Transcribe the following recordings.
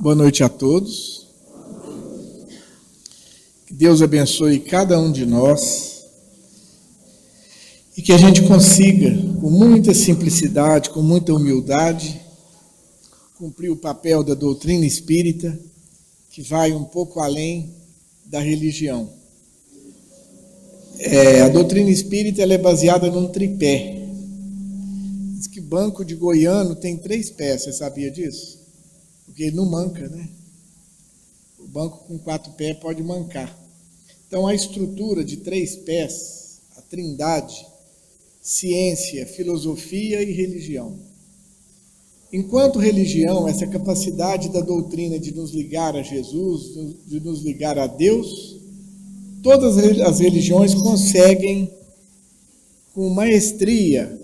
Boa noite a todos. Que Deus abençoe cada um de nós e que a gente consiga, com muita simplicidade, com muita humildade, cumprir o papel da doutrina espírita, que vai um pouco além da religião. A doutrina espírita ela é baseada num tripé. Diz que banco de goiano tem 3 pés, você sabia disso? Porque ele não manca, né? O banco com 4 pés pode mancar. Então, a estrutura de 3 pés, a trindade, ciência, filosofia e religião. Enquanto religião, essa capacidade da doutrina de nos ligar a Jesus, de nos ligar a Deus, todas as religiões conseguem, com maestria,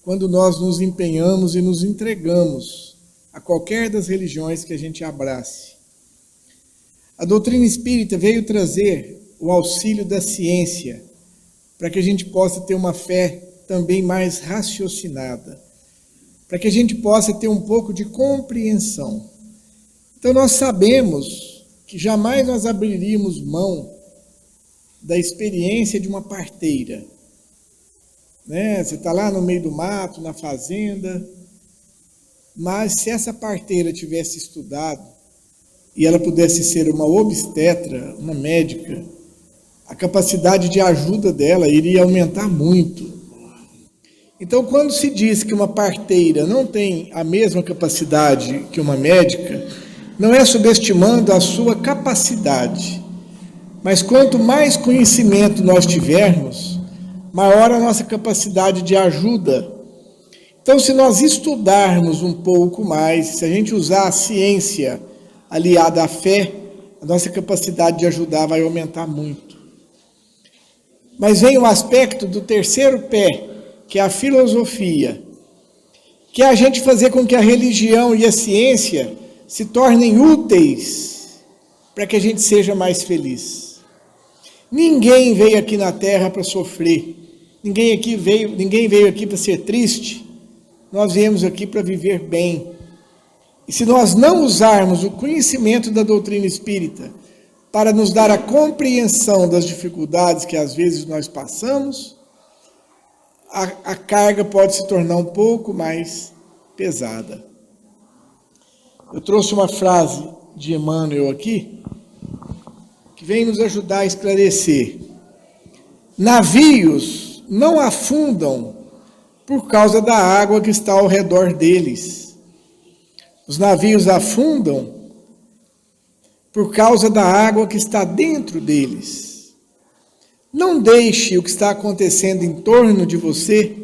quando nós nos empenhamos e nos entregamos a qualquer das religiões que a gente abrace. A doutrina espírita veio trazer o auxílio da ciência, para que a gente possa ter uma fé também mais raciocinada, para que a gente possa ter um pouco de compreensão. Então nós sabemos que jamais nós abriríamos mão da experiência de uma parteira. Você está lá no meio do mato, na fazenda, mas se essa parteira tivesse estudado e ela pudesse ser uma obstetra, uma médica, a capacidade de ajuda dela iria aumentar muito. Então, quando se diz que uma parteira não tem a mesma capacidade que uma médica, não é subestimando a sua capacidade, mas quanto mais conhecimento nós tivermos, maior a nossa capacidade de ajuda. Então, se nós estudarmos um pouco mais, se a gente usar a ciência aliada à fé, a nossa capacidade de ajudar vai aumentar muito. Mas vem o aspecto do terceiro pé, que é a filosofia, que é a gente fazer com que a religião e a ciência se tornem úteis para que a gente seja mais feliz. Ninguém veio aqui na Terra para sofrer, ninguém veio aqui para ser triste. Nós viemos aqui para viver bem. E se nós não usarmos o conhecimento da doutrina espírita para nos dar a compreensão das dificuldades que às vezes nós passamos, a carga pode se tornar um pouco mais pesada. Eu trouxe uma frase de Emmanuel aqui, que vem nos ajudar a esclarecer. Navios não afundam por causa da água que está ao redor deles. Os navios afundam por causa da água que está dentro deles. Não deixe o que está acontecendo em torno de você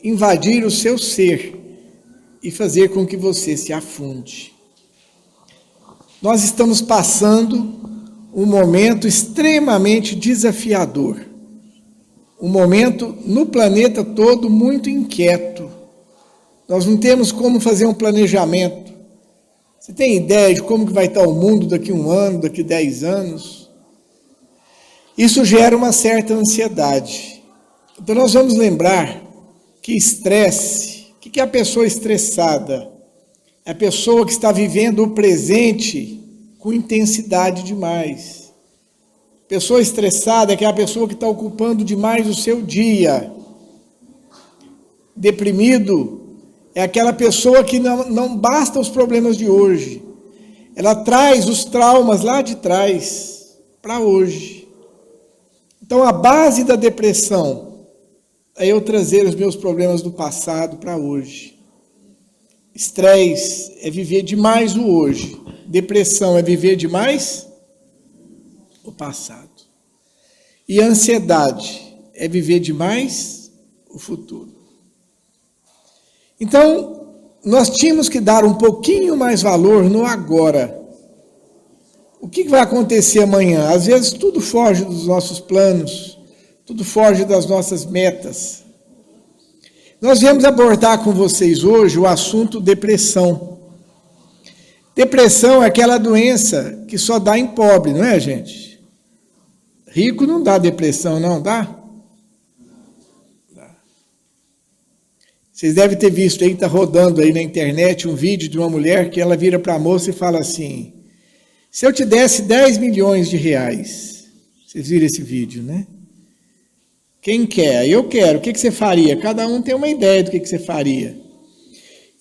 invadir o seu ser e fazer com que você se afunde. Nós estamos passando um momento extremamente desafiador. Um momento no planeta todo muito inquieto. Nós não temos como fazer um planejamento. Você tem ideia de como que vai estar o mundo daqui a 1 ano, daqui a 10 anos? Isso gera uma certa ansiedade. Então nós vamos lembrar que estresse, o que é a pessoa estressada? É a pessoa que está vivendo o presente com intensidade demais. Pessoa estressada é aquela pessoa que está ocupando demais o seu dia. Deprimido é aquela pessoa que não basta os problemas de hoje. Ela traz os traumas lá de trás para hoje. Então, a base da depressão é eu trazer os meus problemas do passado para hoje. Estresse é viver demais o hoje. Depressão é viver demais o passado. E a ansiedade é viver demais o futuro. Então, nós tínhamos que dar um pouquinho mais valor no agora. O que vai acontecer amanhã? Às vezes tudo foge dos nossos planos, tudo foge das nossas metas. Nós viemos abordar com vocês hoje o assunto depressão. Depressão é aquela doença que só dá em pobre, não é, gente? Rico não dá depressão, não dá? Vocês devem ter visto aí, está rodando aí na internet um vídeo de uma mulher que ela vira para a moça e fala assim: se eu te desse 10 milhões de reais, vocês viram esse vídeo, né? Quem quer? Eu quero. O que você faria? Cada um tem uma ideia do que você faria.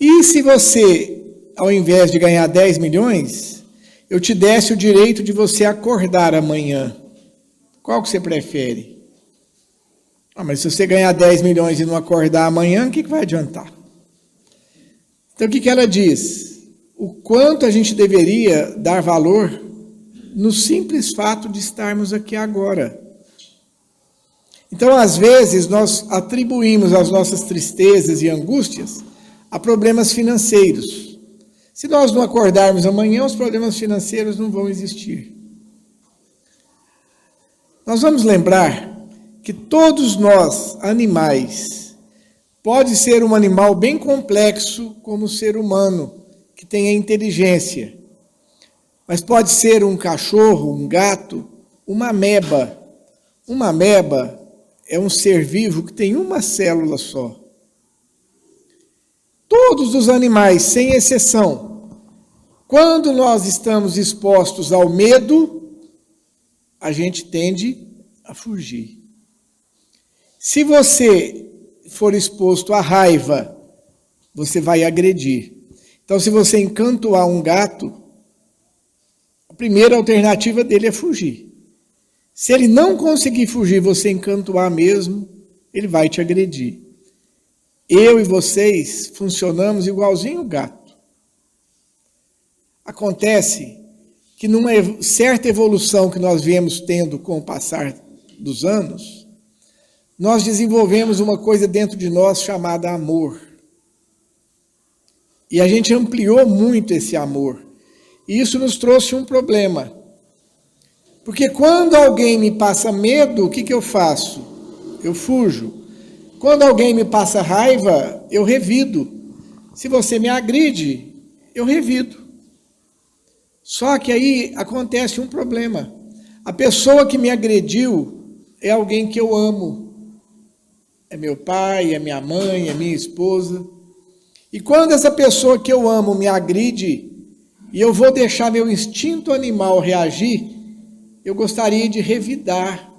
E se você, ao invés de ganhar 10 milhões, eu te desse o direito de você acordar amanhã? Qual que você prefere? Mas se você ganhar 10 milhões e não acordar amanhã, o que vai adiantar? Então, o que ela diz? O quanto a gente deveria dar valor no simples fato de estarmos aqui agora. Então, às vezes, nós atribuímos as nossas tristezas e angústias a problemas financeiros. Se nós não acordarmos amanhã, os problemas financeiros não vão existir. Nós vamos lembrar que todos nós, animais, pode ser um animal bem complexo como o ser humano, que tem a inteligência, mas pode ser um cachorro, um gato, uma ameba. Uma ameba é um ser vivo que tem uma célula só. Todos os animais, sem exceção, quando nós estamos expostos ao medo, a gente tende a fugir. Se você for exposto à raiva, você vai agredir. Então, se você encantoar um gato, a primeira alternativa dele é fugir. Se ele não conseguir fugir, você encantoar mesmo, ele vai te agredir. Eu e vocês funcionamos igualzinho o gato. Acontece que numa certa evolução que nós viemos tendo com o passar dos anos, nós desenvolvemos uma coisa dentro de nós chamada amor. E a gente ampliou muito esse amor. E isso nos trouxe um problema. Porque quando alguém me passa medo, o que eu faço? Eu fujo. Quando alguém me passa raiva, eu revido. Se você me agride, eu revido. Só que aí acontece um problema. A pessoa que me agrediu é alguém que eu amo. É meu pai, é minha mãe, é minha esposa. E quando essa pessoa que eu amo me agride, e eu vou deixar meu instinto animal reagir, eu gostaria de revidar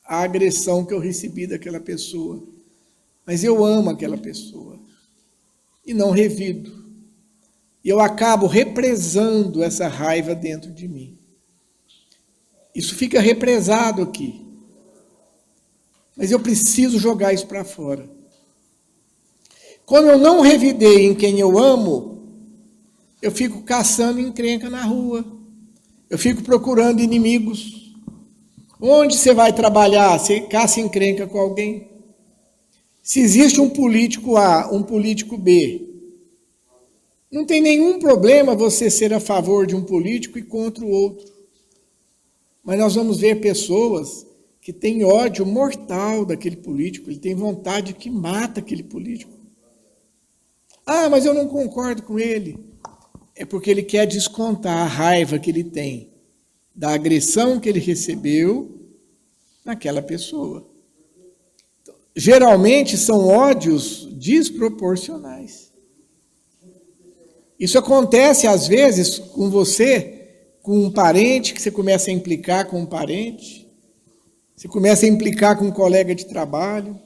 a agressão que eu recebi daquela pessoa. Mas eu amo aquela pessoa. E não revido. E eu acabo represando essa raiva dentro de mim. Isso fica represado aqui. Mas eu preciso jogar isso para fora. Quando eu não revidei em quem eu amo, eu fico caçando encrenca na rua. Eu fico procurando inimigos. Onde você vai trabalhar? Você caça encrenca com alguém? Se existe um político A, um político B, não tem nenhum problema você ser a favor de um político e contra o outro. Mas nós vamos ver pessoas que têm ódio mortal daquele político, ele tem vontade que mata aquele político. Ah, mas eu não concordo com ele. É porque ele quer descontar a raiva que ele tem da agressão que ele recebeu naquela pessoa. Então, geralmente são ódios desproporcionais. Isso acontece às vezes com você, com um parente, que você começa a implicar com um parente, você começa a implicar com um colega de trabalho,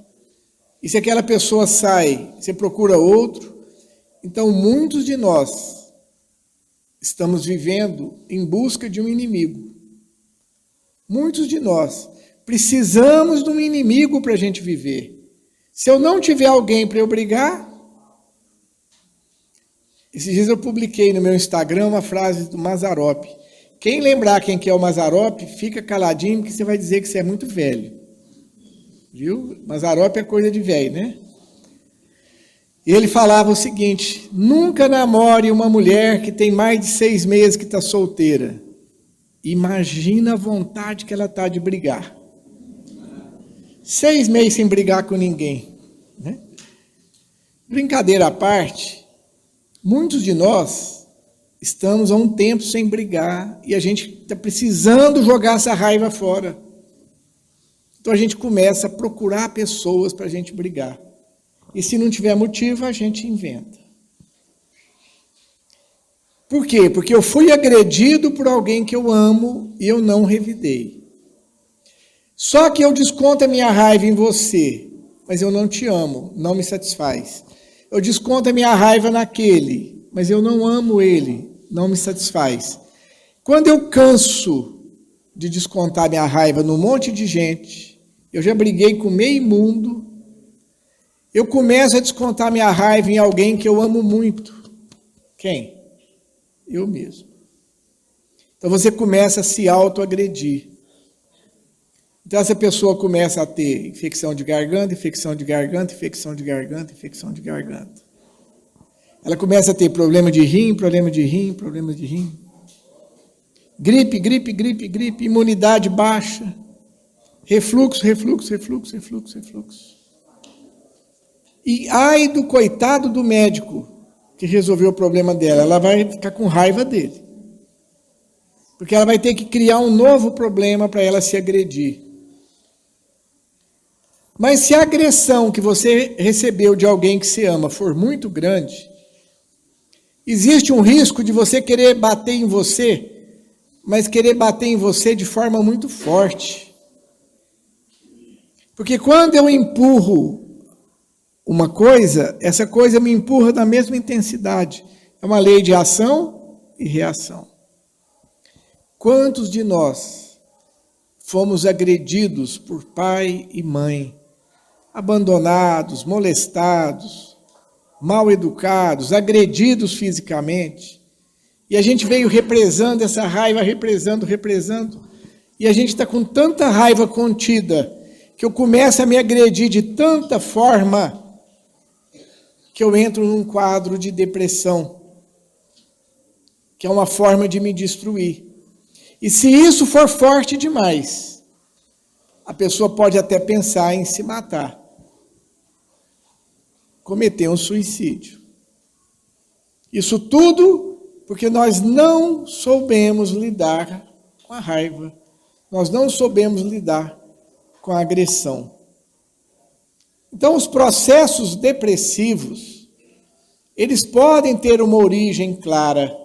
e se aquela pessoa sai, você procura outro. Então, muitos de nós estamos vivendo em busca de um inimigo. Muitos de nós precisamos de um inimigo para a gente viver. Se eu não tiver alguém para eu brigar... Esses dias eu publiquei no meu Instagram uma frase do Mazzaropi. Quem lembrar quem que é o Mazzaropi, fica caladinho, que você vai dizer que você é muito velho. Viu? Mazzaropi é coisa de velho, né? E ele falava o seguinte: nunca namore uma mulher que tem mais de 6 meses que está solteira. Imagina a vontade que ela está de brigar. 6 meses sem brigar com ninguém. Né? Brincadeira à parte, muitos de nós estamos há um tempo sem brigar e a gente está precisando jogar essa raiva fora. Então a gente começa a procurar pessoas para a gente brigar. E se não tiver motivo, a gente inventa. Por quê? Porque eu fui agredido por alguém que eu amo e eu não revidei. Só que eu desconto a minha raiva em você, mas eu não te amo, não me satisfaz. Eu desconto a minha raiva naquele, mas eu não amo ele, não me satisfaz. Quando eu canso de descontar minha raiva num monte de gente, eu já briguei com meio mundo, eu começo a descontar minha raiva em alguém que eu amo muito. Quem? Eu mesmo. Então você começa a se autoagredir. Então essa pessoa começa a ter infecção de garganta, infecção de garganta, infecção de garganta, infecção de garganta. Ela começa a ter problema de rim, problema de rim, problema de rim. Gripe, gripe, gripe, gripe, imunidade baixa. Refluxo, refluxo, refluxo, refluxo, refluxo. E ai do coitado do médico que resolveu o problema dela, ela vai ficar com raiva dele. Porque ela vai ter que criar um novo problema para ela se agredir. Mas se a agressão que você recebeu de alguém que você ama for muito grande, existe um risco de você querer bater em você, mas querer bater em você de forma muito forte. Porque quando eu empurro uma coisa, essa coisa me empurra na mesma intensidade. É uma lei de ação e reação. Quantos de nós fomos agredidos por pai e mãe, abandonados, molestados, mal educados, agredidos fisicamente, e a gente veio represando essa raiva, represando, e a gente está com tanta raiva contida, que eu começo a me agredir de tanta forma, que eu entro num quadro de depressão, que é uma forma de me destruir. E se isso for forte demais, a pessoa pode até pensar em se matar, cometer um suicídio. Isso tudo porque nós não soubemos lidar com a raiva, nós não soubemos lidar com a agressão. Então, os processos depressivos, eles podem ter uma origem clara.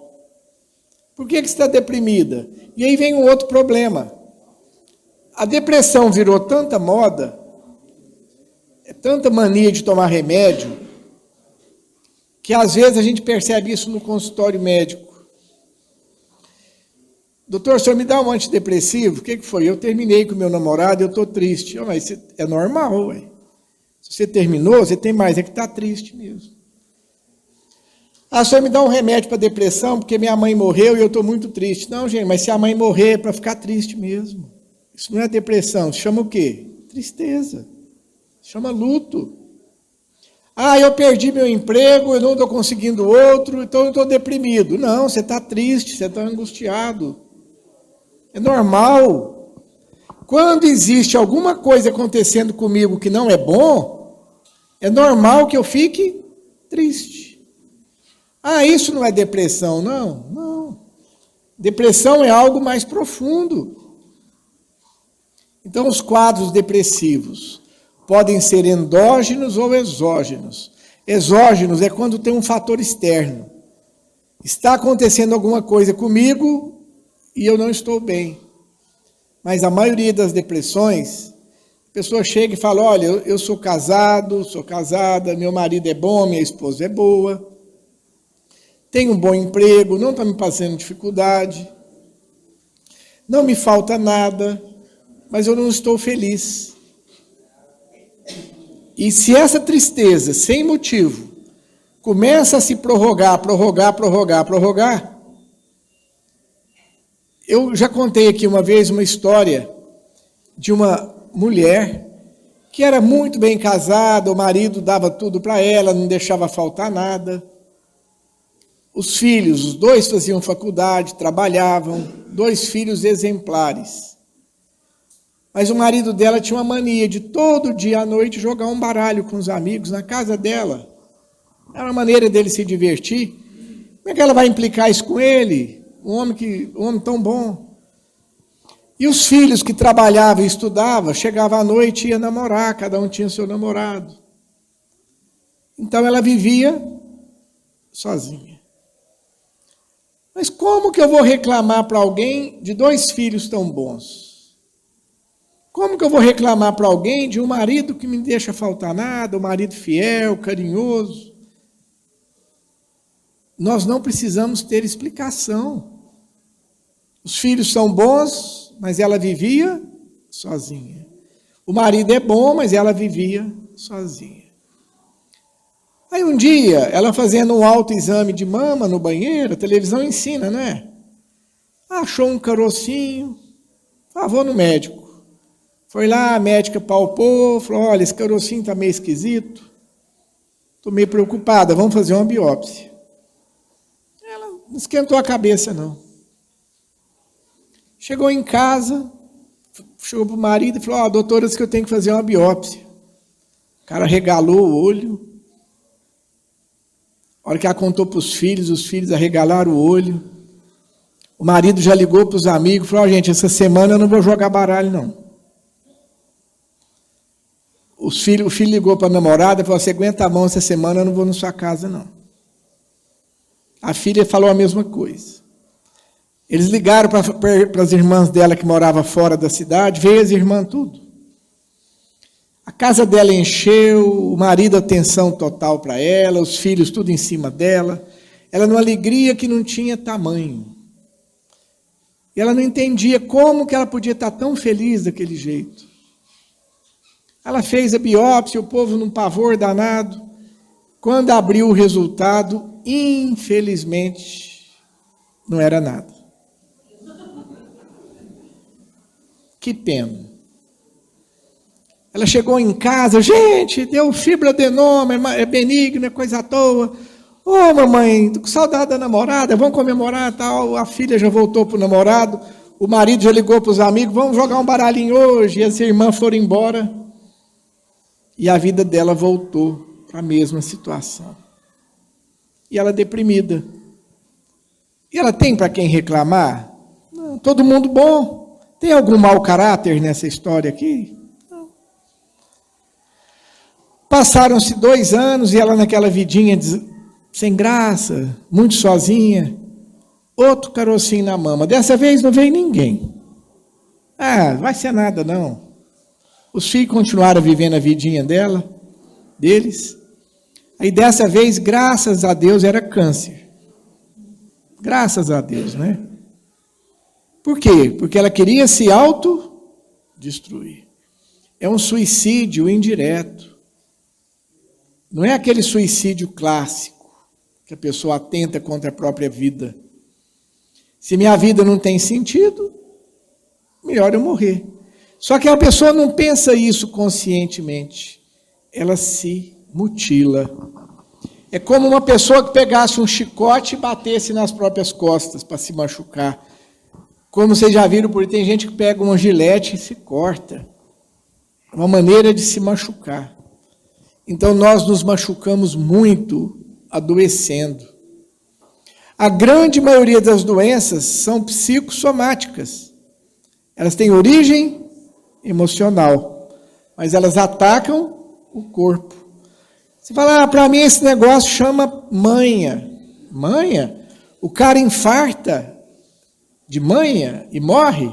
Por que você está deprimida? E aí vem um outro problema. A depressão virou tanta moda, é tanta mania de tomar remédio, que às vezes a gente percebe isso no consultório médico. Doutor, o senhor me dá um antidepressivo? O que foi? Eu terminei com meu namorado, eu estou triste. Mas é normal, ué. Se você terminou, você tem mais, é que está triste mesmo. Ah, o senhor me dá um remédio para depressão, porque minha mãe morreu e eu estou muito triste. Não, gente, mas se a mãe morrer é para ficar triste mesmo. Isso não é depressão, se chama o quê? Tristeza. Se chama luto. Ah, eu perdi meu emprego, eu não estou conseguindo outro, então eu estou deprimido. Não, você está triste, você está angustiado. É normal. Quando existe alguma coisa acontecendo comigo que não é bom, é normal que eu fique triste. Ah, isso não é depressão. Não, não. Depressão é algo mais profundo. Então, os quadros depressivos podem ser endógenos ou exógenos. Exógenos é quando tem um fator externo. Está acontecendo alguma coisa comigo e eu não estou bem. Mas a maioria das depressões, a pessoa chega e fala, olha, eu sou casado, sou casada, meu marido é bom, minha esposa é boa, tenho um bom emprego, não está me passando dificuldade, não me falta nada, mas eu não estou feliz. E se essa tristeza, sem motivo, começa a se prorrogar, eu já contei aqui uma vez uma história de uma mulher que era muito bem casada, o marido dava tudo para ela, não deixava faltar nada. Os filhos, os dois faziam faculdade, trabalhavam, 2 filhos exemplares. Mas o marido dela tinha uma mania de todo dia à noite jogar um baralho com os amigos na casa dela. Era uma maneira dele se divertir. Como é que ela vai implicar isso com ele? Um homem tão bom. E os filhos que trabalhavam e estudavam, chegavam à noite e iam namorar, cada um tinha seu namorado. Então ela vivia sozinha. Mas como que eu vou reclamar para alguém de 2 filhos tão bons? Como que eu vou reclamar para alguém de um marido que me deixa faltar nada, um marido fiel, carinhoso? Nós não precisamos ter explicação. Os filhos são bons, mas ela vivia sozinha. O marido é bom, mas ela vivia sozinha. Aí um dia, ela fazendo um autoexame de mama no banheiro, a televisão ensina, não é? Achou um carocinho, falou, vou no médico. Foi lá, a médica palpou, falou, olha, esse carocinho está meio esquisito, estou meio preocupada, vamos fazer uma biópsia. Ela não esquentou a cabeça, não. Chegou em casa, chegou para o marido e falou, doutora, disse que eu tenho que fazer uma biópsia. O cara regalou o olho. A hora que ela contou para os filhos arregalaram o olho. O marido já ligou para os amigos, falou, gente, essa semana eu não vou jogar baralho, não. O filho ligou para a namorada e falou, você aguenta a mão essa semana, eu não vou na sua casa, não. A filha falou a mesma coisa. Eles ligaram para as irmãs dela que moravam fora da cidade, veio as irmãs tudo. A casa dela encheu, o marido atenção total para ela, os filhos tudo em cima dela. Ela numa alegria que não tinha tamanho. E ela não entendia como que ela podia estar tão feliz daquele jeito. Ela fez a biópsia, o povo num pavor danado. Quando abriu o resultado, infelizmente, não era nada. Que pena. Ela chegou em casa, gente, deu fibroadenoma, é benigno, é coisa à toa. Ô, mamãe, tô com saudade da namorada, vamos comemorar tal. A filha já voltou para o namorado, o marido já ligou para os amigos, vamos jogar um baralhinho hoje. E as irmãs foram embora. E a vida dela voltou para a mesma situação. E ela deprimida. E ela tem para quem reclamar? Não, todo mundo bom. Tem algum mau caráter nessa história aqui? Não. Passaram-se 2 anos e ela naquela vidinha sem graça, muito sozinha. Outro carocinho na mama. Dessa vez não veio ninguém. Vai ser nada não. Os filhos continuaram vivendo a vidinha deles. Aí dessa vez, graças a Deus, era câncer. Graças a Deus, né? Por quê? Porque ela queria se autodestruir. É um suicídio indireto. Não é aquele suicídio clássico, que a pessoa atenta contra a própria vida. Se minha vida não tem sentido, melhor eu morrer. Só que a pessoa não pensa isso conscientemente. Ela se mutila. É como uma pessoa que pegasse um chicote e batesse nas próprias costas para se machucar. Como vocês já viram, porque tem gente que pega uma gilete e se corta. É uma maneira de se machucar. Então nós nos machucamos muito adoecendo. A grande maioria das doenças são psicossomáticas. Elas têm origem emocional, mas elas atacam o corpo. Você fala, para mim esse negócio chama manha. Manha? O cara infarta de manha e morre?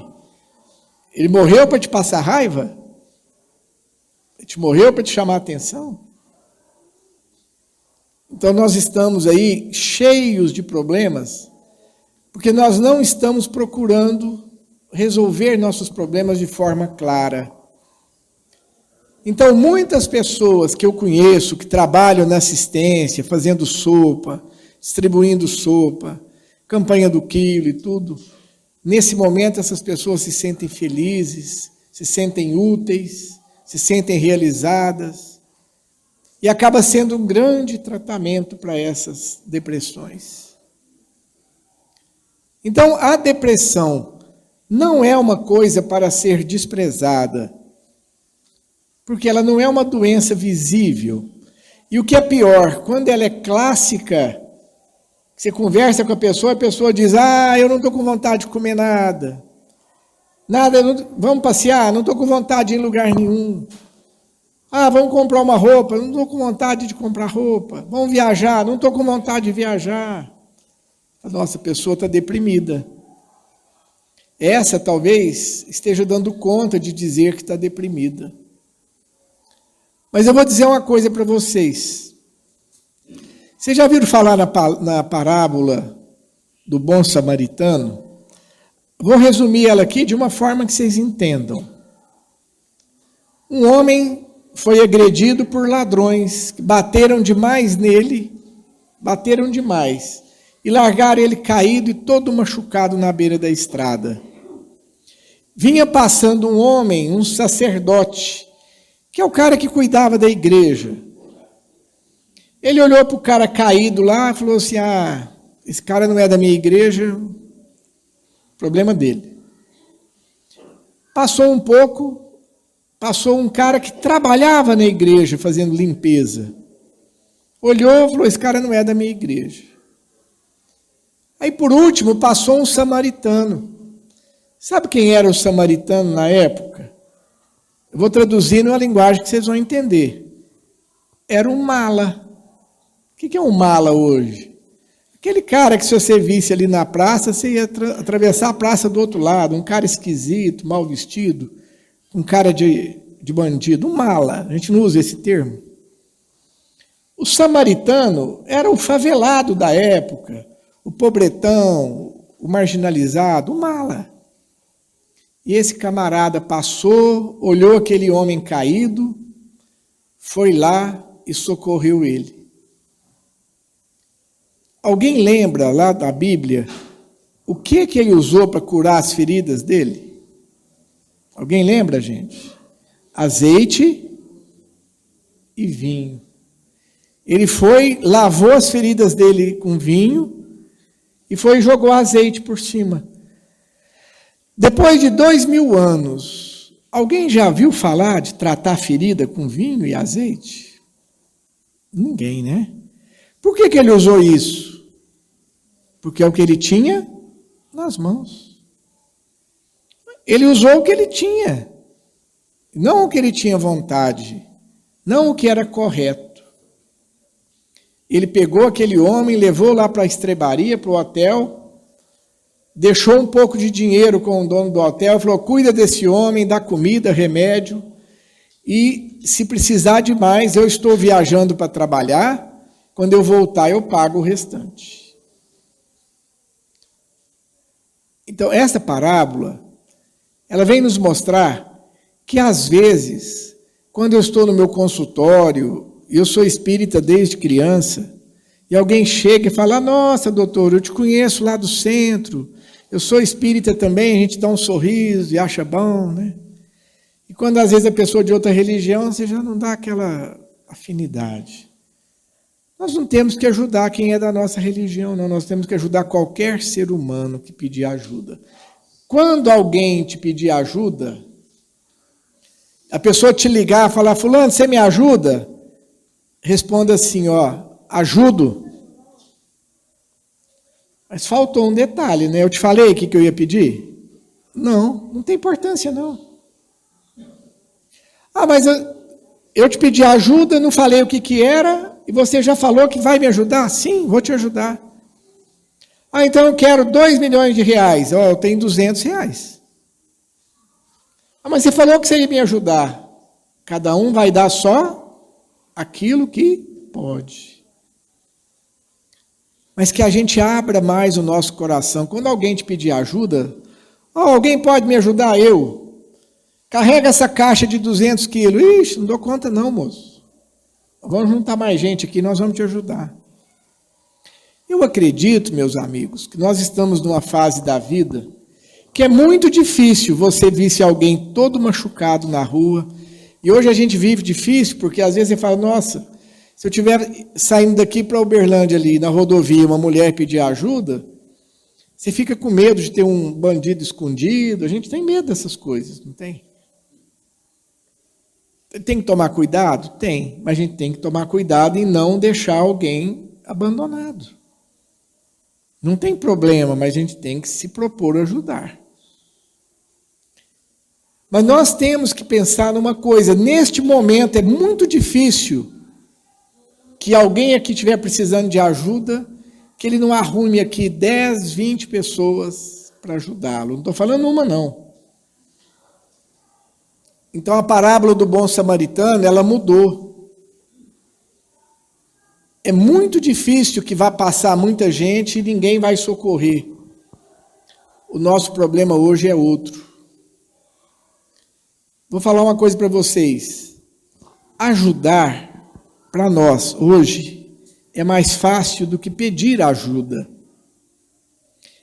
Ele morreu para te passar raiva? Ele morreu para te chamar a atenção? Então nós estamos aí cheios de problemas, porque nós não estamos procurando resolver nossos problemas de forma clara. Então muitas pessoas que eu conheço, que trabalham na assistência, fazendo sopa, distribuindo sopa, campanha do quilo e tudo, nesse momento essas pessoas se sentem felizes, se sentem úteis, se sentem realizadas, e acaba sendo um grande tratamento para essas depressões. Então, a depressão não é uma coisa para ser desprezada, porque ela não é uma doença visível. E o que é pior, quando ela é clássica, você conversa com a pessoa diz, eu não estou com vontade de comer nada. Vamos passear? Não estou com vontade de ir em lugar nenhum. Ah, vamos comprar uma roupa, não estou com vontade de comprar roupa. Vamos viajar, não estou com vontade de viajar. A nossa pessoa está deprimida. Essa talvez esteja dando conta de dizer que está deprimida. Mas eu vou dizer uma coisa para vocês. Vocês já ouviram falar na parábola do bom samaritano? Vou resumir ela aqui de uma forma que vocês entendam. Um homem foi agredido por ladrões que bateram demais nele, bateram demais, e largaram ele caído e todo machucado na beira da estrada. Vinha passando um homem, um sacerdote, que é o cara que cuidava da igreja. Ele olhou para o cara caído lá e falou assim, esse cara não é da minha igreja, problema dele. Passou um pouco, passou um cara que trabalhava na igreja fazendo limpeza. Olhou e falou, esse cara não é da minha igreja. Aí por último passou um samaritano. Sabe quem era o samaritano na época? Eu vou traduzir numa linguagem que vocês vão entender. Era um mala. O que é um mala hoje? Aquele cara que se você visse ali na praça, você ia atravessar a praça do outro lado, um cara esquisito, mal vestido, um cara de bandido, um mala. A gente não usa esse termo. O samaritano era o favelado da época, o pobretão, o marginalizado, o mala. E esse camarada passou, olhou aquele homem caído, foi lá e socorreu ele. Alguém lembra lá da Bíblia o que ele usou para curar as feridas dele? Alguém lembra, gente? Azeite e vinho. Ele foi, lavou as feridas dele com vinho e foi e jogou azeite por cima. Depois de 2000 anos, alguém já viu falar de tratar ferida com vinho e azeite? Ninguém, né? Por que ele usou isso? Porque é o que ele tinha nas mãos. Ele usou o que ele tinha, não o que ele tinha vontade, não o que era correto. Ele pegou aquele homem, levou lá para a estrebaria, para o hotel, deixou um pouco de dinheiro com o dono do hotel, falou, cuida desse homem, dá comida, remédio, e se precisar de mais, eu estou viajando para trabalhar, quando eu voltar eu pago o restante. Então, essa parábola, ela vem nos mostrar que às vezes, quando eu estou no meu consultório, eu sou espírita desde criança, e alguém chega e fala, nossa, doutor, eu te conheço lá do centro, eu sou espírita também, a gente dá um sorriso e acha bom, né? E quando às vezes a pessoa é de outra religião, você já não dá aquela afinidade. Nós não temos que ajudar quem é da nossa religião, não. Nós temos que ajudar qualquer ser humano que pedir ajuda. Quando alguém te pedir ajuda, a pessoa te ligar e falar, fulano, você me ajuda? Responda assim, ajudo. Mas faltou um detalhe, né? Eu te falei o que eu ia pedir? Não tem importância, não. Mas eu te pedi ajuda, não falei o que era, e você já falou que vai me ajudar? Sim, vou te ajudar. Então eu quero 2 milhões de reais. Eu tenho 200 reais. Mas você falou que você ia me ajudar. Cada um vai dar só aquilo que pode. Mas que a gente abra mais o nosso coração. Quando alguém te pedir ajuda, alguém pode me ajudar? Eu. Carrega essa caixa de 200 quilos. Ixi, não dou conta não, moço. Vamos juntar mais gente aqui, nós vamos te ajudar. Eu acredito, meus amigos, que nós estamos numa fase da vida que é muito difícil você visse alguém todo machucado na rua. E hoje a gente vive difícil porque às vezes você fala, nossa, se eu estiver saindo daqui para Uberlândia ali, na rodovia, uma mulher pedir ajuda, você fica com medo de ter um bandido escondido. A gente tem medo dessas coisas, não tem? Tem que tomar cuidado? Tem, mas a gente tem que tomar cuidado em não deixar alguém abandonado. Não tem problema, mas a gente tem que se propor a ajudar. Mas nós temos que pensar numa coisa, neste momento é muito difícil que alguém aqui estiver precisando de ajuda, que ele não arrume aqui 10, 20 pessoas para ajudá-lo. Não estou falando uma, não. Então a parábola do bom samaritano, ela mudou. É muito difícil que vá passar muita gente e ninguém vai socorrer. O nosso problema hoje é outro. Vou falar uma coisa para vocês. Ajudar, para nós, hoje, é mais fácil do que pedir ajuda.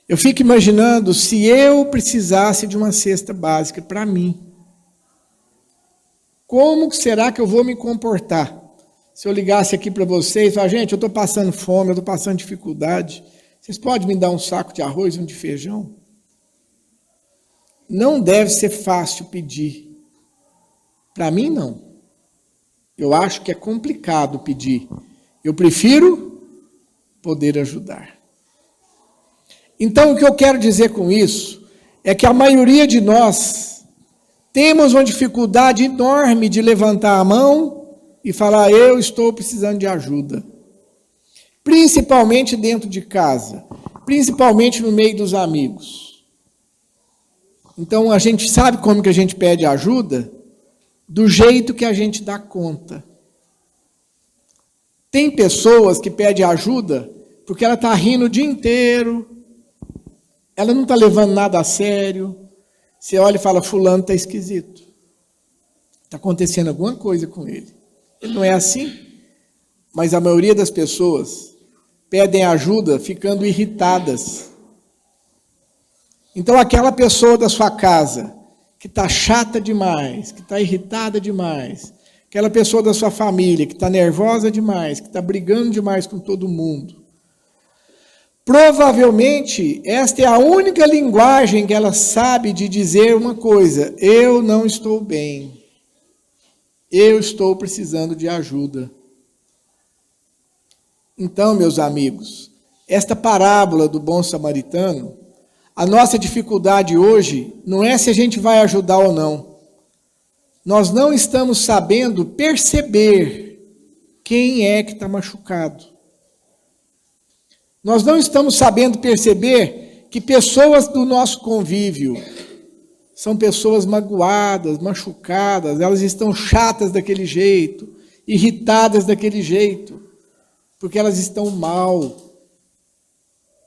Eu fico imaginando se eu precisasse de uma cesta básica para mim. Como será que eu vou me comportar? Se eu ligasse aqui para vocês e falar, gente, eu estou passando fome, eu estou passando dificuldade, vocês podem me dar um saco de arroz e um de feijão? Não deve ser fácil pedir. Para mim, não. Eu acho que é complicado pedir. Eu prefiro poder ajudar. Então, o que eu quero dizer com isso é que a maioria de nós temos uma dificuldade enorme de levantar a mão e falar, eu estou precisando de ajuda. Principalmente dentro de casa, principalmente no meio dos amigos. Então, a gente sabe como que a gente pede ajuda? Do jeito que a gente dá conta. Tem pessoas que pedem ajuda porque ela está rindo o dia inteiro, ela não está levando nada a sério. Você olha e fala, fulano está esquisito. Está acontecendo alguma coisa com ele. Ele não é assim, mas a maioria das pessoas pedem ajuda ficando irritadas. Então aquela pessoa da sua casa que está chata demais, que está irritada demais, aquela pessoa da sua família que está nervosa demais, que está brigando demais com todo mundo, provavelmente esta é a única linguagem que ela sabe de dizer uma coisa, eu não estou bem, eu estou precisando de ajuda. Então, meus amigos, esta parábola do bom samaritano, a nossa dificuldade hoje não é se a gente vai ajudar ou não. Nós não estamos sabendo perceber quem é que está machucado. Nós não estamos sabendo perceber que pessoas do nosso convívio são pessoas magoadas, machucadas, elas estão chatas daquele jeito, irritadas daquele jeito, porque elas estão mal.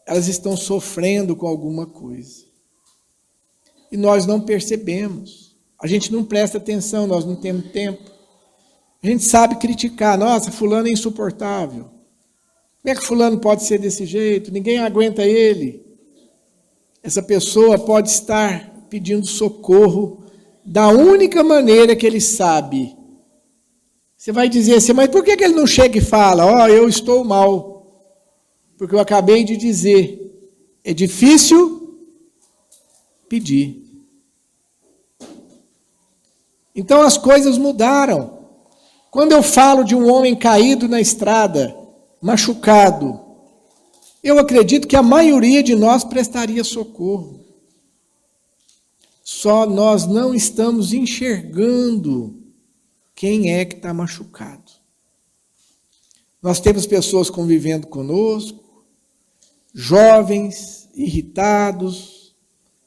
Elas estão sofrendo com alguma coisa. E nós não percebemos. A gente não presta atenção, nós não temos tempo. A gente sabe criticar. Nossa, fulano é insuportável. Como é que fulano pode ser desse jeito? Ninguém aguenta ele. Essa pessoa pode estar pedindo socorro da única maneira que ele sabe. Você vai dizer assim, mas por que ele não chega e fala, eu estou mal? Porque eu acabei de dizer, é difícil pedir. Então as coisas mudaram. Quando eu falo de um homem caído na estrada, machucado, eu acredito que a maioria de nós prestaria socorro. Só nós não estamos enxergando quem é que está machucado. Nós temos pessoas convivendo conosco, jovens, irritados,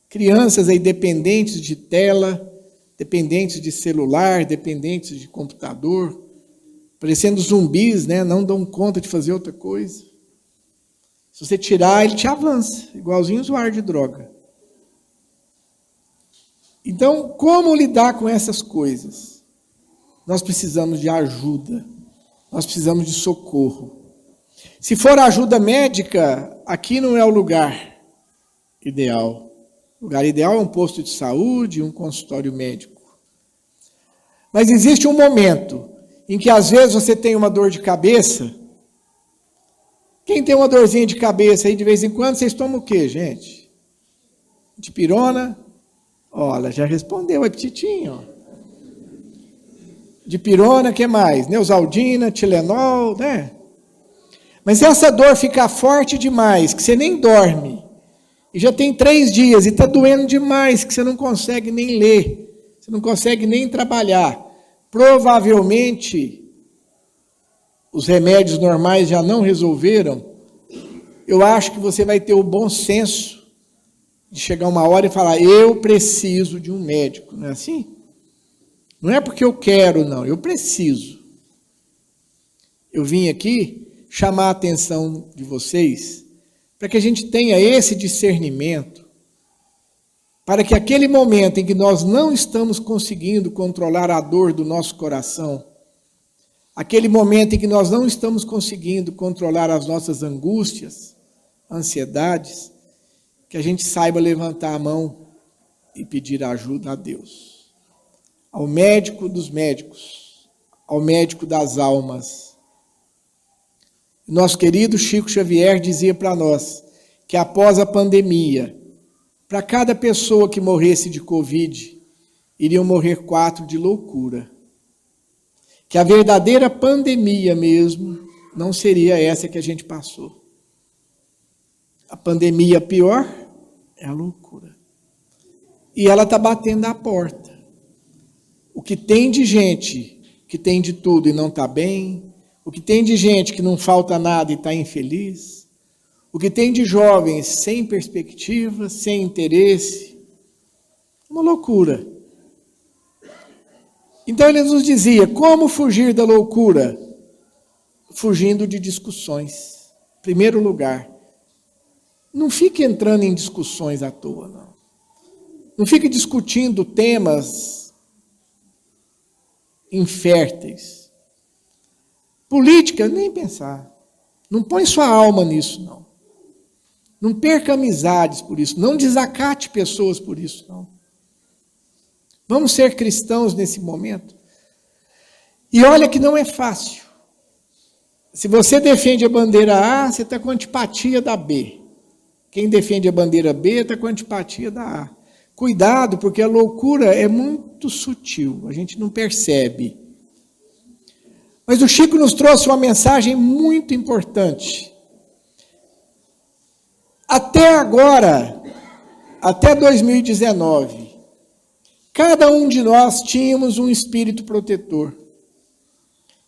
crianças aí dependentes de tela, dependentes de celular, dependentes de computador, parecendo zumbis, né? Não dão conta de fazer outra coisa. Se você tirar, ele te avança, igualzinho usuário de droga. Então, como lidar com essas coisas? Nós precisamos de ajuda, nós precisamos de socorro. Se for ajuda médica, aqui não é o lugar ideal. O lugar ideal é um posto de saúde, um consultório médico. Mas existe um momento em que às vezes você tem uma dor de cabeça. Quem tem uma dorzinha de cabeça aí de vez em quando, vocês tomam o quê, gente? Dipirona? Olha, já respondeu, é petitinho. Dipirona, o que mais? Neosaldina, Tilenol, né? Mas se essa dor ficar forte demais, que você nem dorme, e já tem 3 dias, e está doendo demais, que você não consegue nem ler, Você não consegue nem trabalhar. Provavelmente, os remédios normais já não resolveram. Eu acho que você vai ter o bom senso de chegar uma hora e falar, eu preciso de um médico. Não é assim? Não é porque eu quero, não. Eu preciso. Eu vim aqui chamar a atenção de vocês para que a gente tenha esse discernimento, para que aquele momento em que nós não estamos conseguindo controlar a dor do nosso coração, aquele momento em que nós não estamos conseguindo controlar as nossas angústias, ansiedades, que a gente saiba levantar a mão e pedir ajuda a Deus. Ao médico dos médicos, ao médico das almas. Nosso querido Chico Xavier dizia para nós que após a pandemia, para cada pessoa que morresse de Covid, iriam morrer 4 de loucura. Que a verdadeira pandemia mesmo não seria essa que a gente passou. A pandemia pior é a loucura. E ela está batendo à porta. O que tem de gente que tem de tudo e não está bem, o que tem de gente que não falta nada e está infeliz, o que tem de jovens sem perspectiva, sem interesse, uma loucura. Então ele nos dizia, como fugir da loucura? Fugindo de discussões. Em primeiro lugar, não fique entrando em discussões à toa, não. Não fique discutindo temas inférteis. Política, nem pensar. Não põe sua alma nisso, não. Não perca amizades por isso. Não desacate pessoas por isso, não. Vamos ser cristãos nesse momento. E olha que não é fácil. Se você defende a bandeira A, você está com antipatia da B. Quem defende a bandeira B está com antipatia da A. Cuidado, porque a loucura é muito sutil, a gente não percebe. Mas o Chico nos trouxe uma mensagem muito importante. Até agora, até 2019, cada um de nós tínhamos um espírito protetor.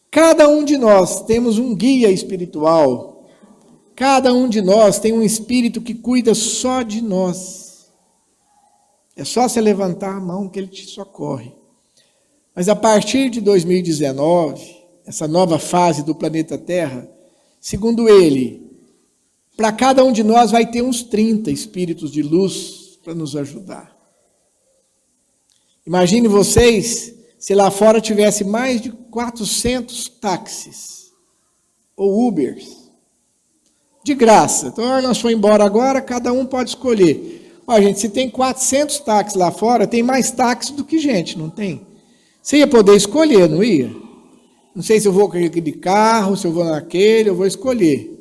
Cada um de nós temos um guia espiritual. Cada um de nós tem um espírito que cuida só de nós. É só você levantar a mão que ele te socorre. Mas a partir de 2019, essa nova fase do planeta Terra, segundo ele, para cada um de nós vai ter uns 30 espíritos de luz para nos ajudar. Imagine vocês se lá fora tivesse mais de 400 táxis ou Ubers. De graça. Então, nós fomos embora agora, cada um pode escolher. Ó, gente, se tem 400 táxis lá fora, tem mais táxis do que gente, não tem? Você ia poder escolher, não ia? Não sei se eu vou com aquele carro, se eu vou naquele, eu vou escolher.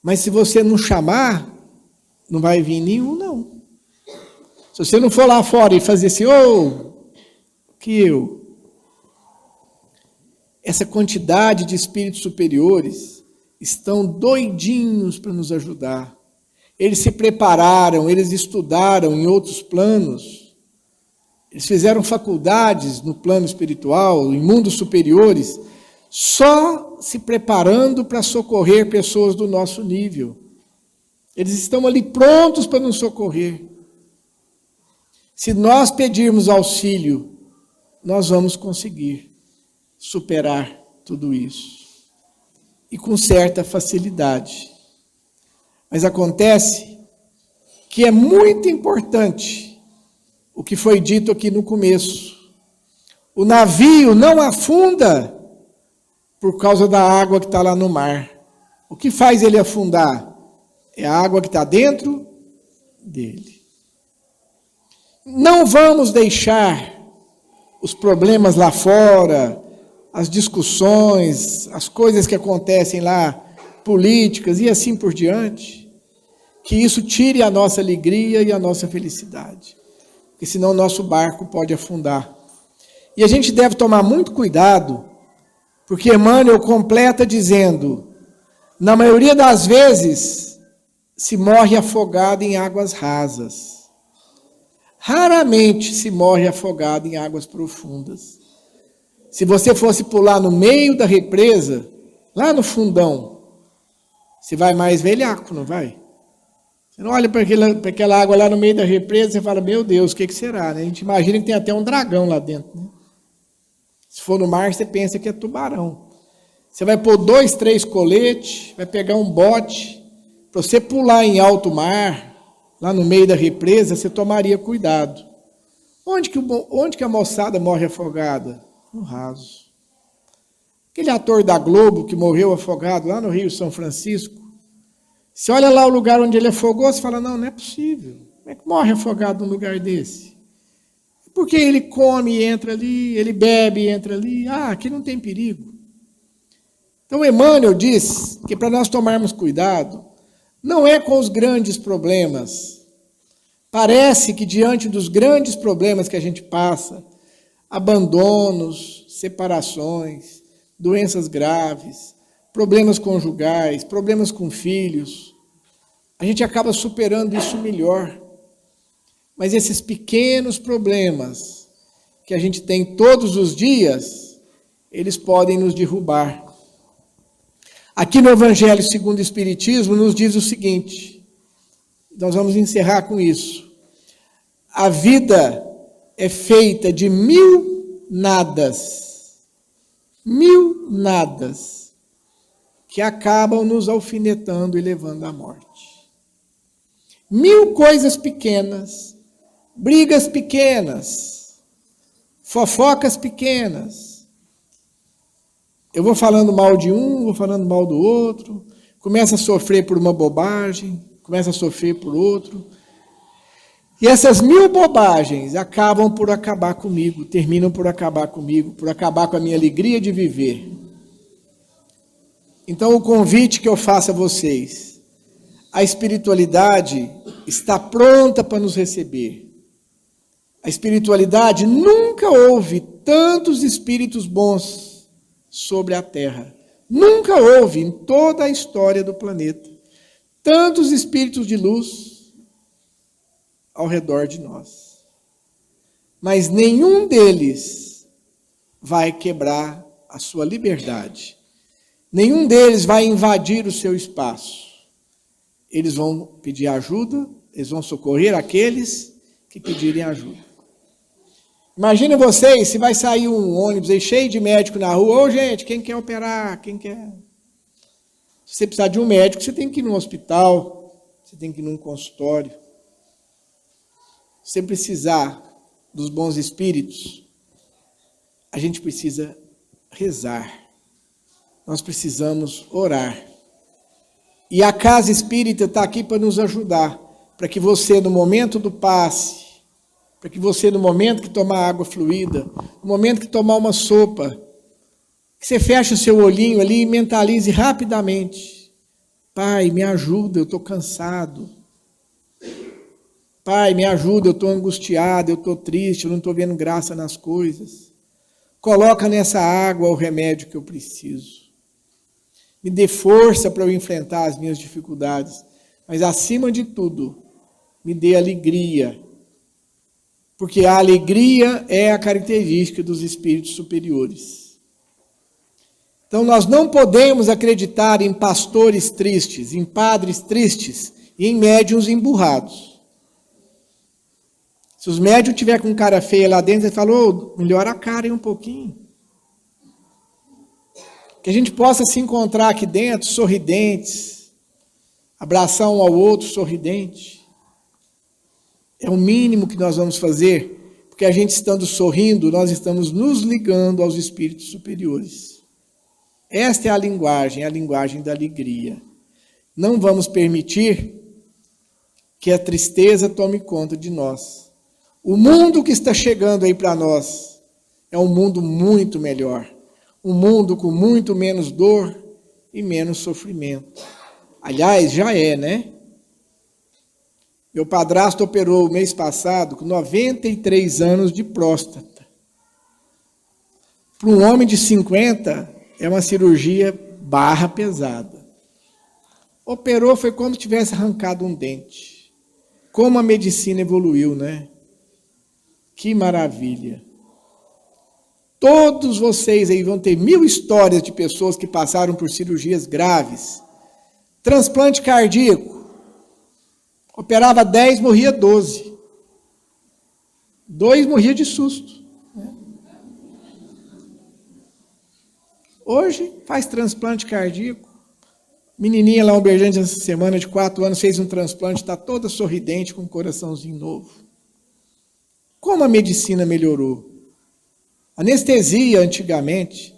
Mas se você não chamar, não vai vir nenhum, não. Se você não for lá fora e fazer assim, essa quantidade de espíritos superiores estão doidinhos para nos ajudar. Eles se prepararam, eles estudaram em outros planos, eles fizeram faculdades no plano espiritual, em mundos superiores, só se preparando para socorrer pessoas do nosso nível. Eles estão ali prontos para nos socorrer. Se nós pedirmos auxílio, nós vamos conseguir superar tudo isso. E com certa facilidade. Mas acontece que é muito importante o que foi dito aqui no começo. O navio não afunda por causa da água que está lá no mar. O que faz ele afundar? É a água que está dentro dele. Não vamos deixar os problemas lá fora, as discussões, as coisas que acontecem lá, políticas e assim por diante, que isso tire a nossa alegria e a nossa felicidade. Porque senão o nosso barco pode afundar. E a gente deve tomar muito cuidado, porque Emmanuel completa dizendo, na maioria das vezes, se morre afogado em águas rasas. Raramente se morre afogado em águas profundas. Se você fosse pular no meio da represa, lá no fundão, você vai mais velhaco, não vai? Você não olha para aquela água lá no meio da represa e fala, meu Deus, o que será? Né? A gente imagina que tem até um dragão lá dentro. Né? Se for no mar, você pensa que é tubarão. Você vai pôr 2, 3 coletes, vai pegar um bote. Para você pular em alto mar, lá no meio da represa, você tomaria cuidado. Onde que a moçada morre afogada? No raso. Aquele ator da Globo que morreu afogado lá no Rio São Francisco, você olha lá o lugar onde ele afogou, você fala, não é possível. Como é que morre afogado num lugar desse? Porque ele come e entra ali, ele bebe e entra ali. Aqui não tem perigo. Então Emmanuel diz que para nós tomarmos cuidado, não é com os grandes problemas. Parece que diante dos grandes problemas que a gente passa, abandonos, separações, doenças graves, problemas conjugais, problemas com filhos, a gente acaba superando isso melhor. Mas esses pequenos problemas que a gente tem todos os dias, eles podem nos derrubar. Aqui no Evangelho segundo o Espiritismo nos diz o seguinte, nós vamos encerrar com isso. A vida é feita de 1000 nadas, 1000 nadas, que acabam nos alfinetando e levando à morte. 1000 coisas pequenas, brigas pequenas, fofocas pequenas. Eu vou falando mal de um, vou falando mal do outro, começa a sofrer por uma bobagem, começa a sofrer por outro. E essas 1000 bobagens acabam por acabar comigo, terminam por acabar comigo, por acabar com a minha alegria de viver. Então o convite que eu faço a vocês, a espiritualidade está pronta para nos receber. A espiritualidade nunca houve tantos espíritos bons sobre a Terra. Nunca houve em toda a história do planeta tantos espíritos de luz ao redor de nós. Mas nenhum deles vai quebrar a sua liberdade. Nenhum deles vai invadir o seu espaço. Eles vão pedir ajuda, eles vão socorrer aqueles que pedirem ajuda. Imagina vocês, se vai sair um ônibus aí cheio de médico na rua, ô gente, quem quer operar? Quem quer? Se você precisar de um médico, você tem que ir num hospital, você tem que ir num consultório. Se você precisar dos bons espíritos, a gente precisa rezar. Nós precisamos orar. E a casa espírita está aqui para nos ajudar, para que você, no momento do passe, para que você, no momento que tomar água fluida, no momento que tomar uma sopa, que você feche o seu olhinho ali e mentalize rapidamente. Pai, me ajuda, eu estou cansado. Pai, me ajuda, eu estou angustiado, eu estou triste, eu não estou vendo graça nas coisas. Coloca nessa água o remédio que eu preciso. Me dê força para eu enfrentar as minhas dificuldades. Mas, acima de tudo, me dê alegria. Porque a alegria é a característica dos espíritos superiores. Então, nós não podemos acreditar em pastores tristes, em padres tristes e em médiuns emburrados. Se os médiuns tiverem com cara feia lá dentro, ele falou, melhora a cara aí um pouquinho. Que a gente possa se encontrar aqui dentro, sorridentes, abraçar um ao outro, sorridente. É o mínimo que nós vamos fazer, porque a gente estando sorrindo, nós estamos nos ligando aos espíritos superiores. Esta é a linguagem da alegria. Não vamos permitir que a tristeza tome conta de nós. O mundo que está chegando aí para nós é um mundo muito melhor. Um mundo com muito menos dor e menos sofrimento. Aliás, já é, né? Meu padrasto operou o mês passado com 93 anos de próstata. Para um homem de 50, é uma cirurgia barra pesada. Operou foi como se tivesse arrancado um dente. Como a medicina evoluiu, né? Que maravilha! Todos vocês aí vão ter 1000 histórias de pessoas que passaram por cirurgias graves. Transplante cardíaco. Operava 10, morria 12. 2 morria de susto. Hoje faz transplante cardíaco. Menininha lá, Uberlândia, essa semana de 4 anos, fez um transplante, está toda sorridente, com um coraçãozinho novo. Como a medicina melhorou? Anestesia, antigamente,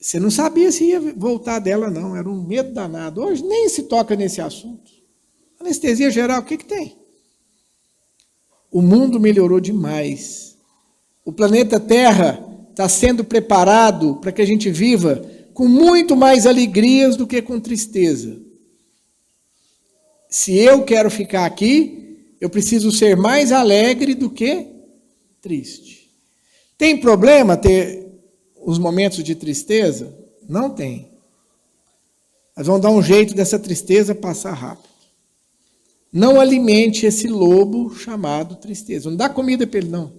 você não sabia se ia voltar dela, não. Era um medo danado. Hoje nem se toca nesse assunto. Anestesia geral, o que tem? O mundo melhorou demais. O planeta Terra está sendo preparado para que a gente viva com muito mais alegrias do que com tristeza. Se eu quero ficar aqui, eu preciso ser mais alegre do que triste. Tem problema ter os momentos de tristeza? Não tem. Mas vamos dar um jeito dessa tristeza passar rápido. Não alimente esse lobo chamado tristeza. Não dá comida para ele, não.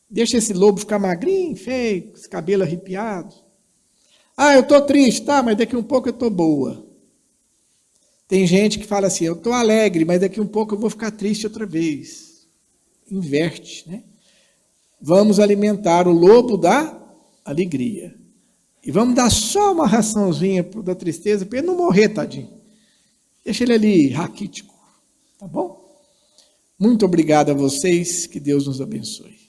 Deixa esse lobo ficar magrinho, feio, com esse cabelo arrepiado. Ah, eu estou triste, tá, mas daqui um pouco eu estou boa. Tem gente que fala assim, eu estou alegre, mas daqui um pouco eu vou ficar triste outra vez. Inverte, né? Vamos alimentar o lobo da alegria. E vamos dar só uma raçãozinha da tristeza, para ele não morrer, tadinho. Deixa ele ali, raquítico. Tá bom? Muito obrigado a vocês, que Deus nos abençoe.